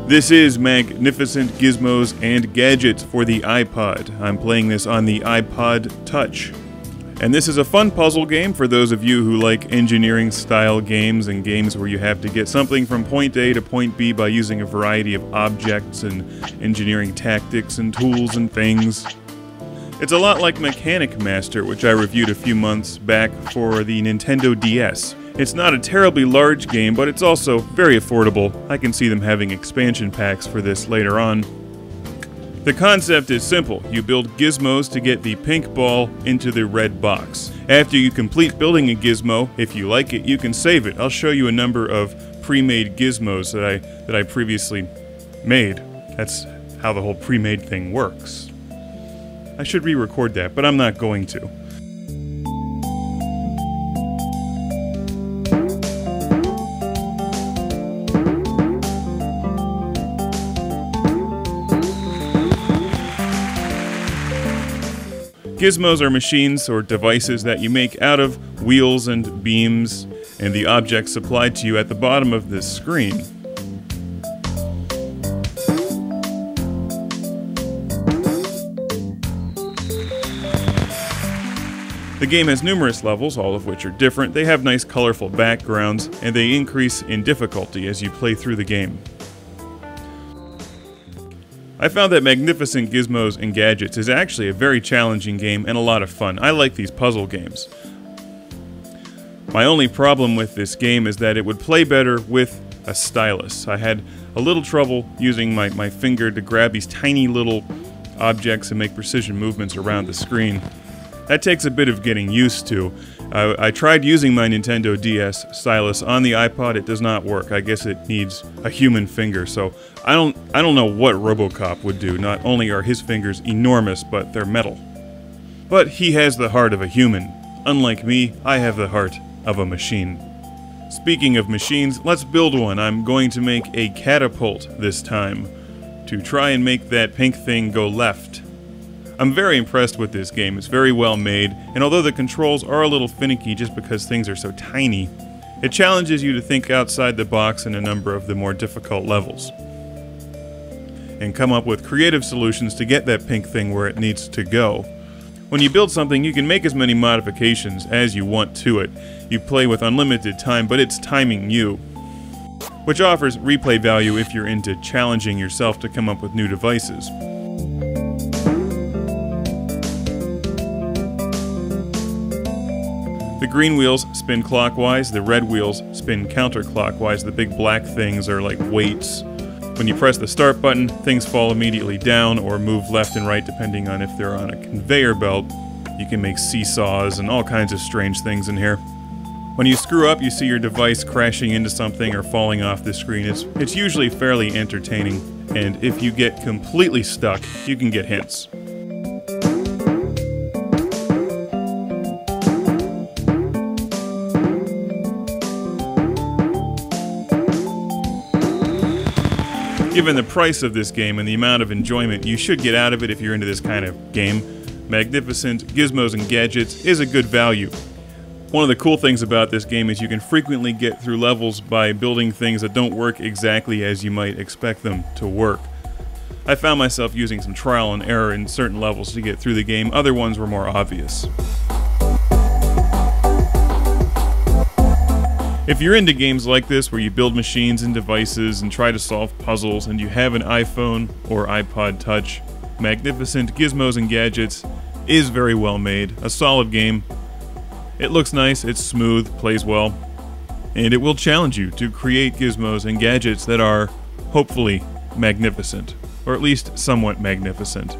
This is Magnificent Gizmos and Gadgets for the iPod. I'm playing this on the iPod Touch. And this is a fun puzzle game for those of you who like engineering-style games and games where you have to get something from point A to point B by using a variety of objects and engineering tactics and tools and things. It's a lot like Mechanic Master, which I reviewed a few months back for the Nintendo DS. It's not a terribly large game, but it's also very affordable. I can see them having expansion packs for this later on. The concept is simple. You build gizmos to get the pink ball into the red box. After you complete building a gizmo, if you like it, you can save it. I'll show you a number of pre-made gizmos that I previously made. That's how the whole pre-made thing works. I should re-record that, but I'm not going to. Gizmos are machines or devices that you make out of wheels and beams and the objects supplied to you at the bottom of this screen. The game has numerous levels, all of which are different. They have nice colorful backgrounds, and they increase in difficulty as you play through the game. I found that Magnificent Gizmos and Gadgets is actually a very challenging game and a lot of fun. I like these puzzle games. My only problem with this game is that it would play better with a stylus. I had a little trouble using my finger to grab these tiny little objects and make precision movements around the screen. That takes a bit of getting used to. I tried using my Nintendo DS stylus on the iPod. It does not work. I guess it needs a human finger, so I don't know what RoboCop would do. Not only are his fingers enormous, but they're metal. But he has the heart of a human. Unlike me, I have the heart of a machine. Speaking of machines, let's build one. I'm going to make a catapult this time to try and make that pink thing go left. I'm very impressed with this game. It's very well made, and although the controls are a little finicky just because things are so tiny, it challenges you to think outside the box in a number of the more difficult levels and come up with creative solutions to get that pink thing where it needs to go. When you build something, you can make as many modifications as you want to it. You play with unlimited time, but it's timing you, which offers replay value if you're into challenging yourself to come up with new devices. The green wheels spin clockwise, the red wheels spin counterclockwise. The big black things are like weights. When you press the start button, things fall immediately down or move left and right depending on if they're on a conveyor belt. You can make seesaws and all kinds of strange things in here. When you screw up, you see your device crashing into something or falling off the screen. It's usually fairly entertaining, and if you get completely stuck, you can get hints. Given the price of this game and the amount of enjoyment you should get out of it if you're into this kind of game, Magnificent Gizmos and Gadgets is a good value. One of the cool things about this game is you can frequently get through levels by building things that don't work exactly as you might expect them to work. I found myself using some trial and error in certain levels to get through the game, other ones were more obvious. If you're into games like this where you build machines and devices and try to solve puzzles and you have an iPhone or iPod Touch, Magnificent Gizmos and Gadgets is very well made, a solid game. It looks nice, it's smooth, plays well, and it will challenge you to create gizmos and gadgets that are, hopefully, magnificent, or at least somewhat magnificent.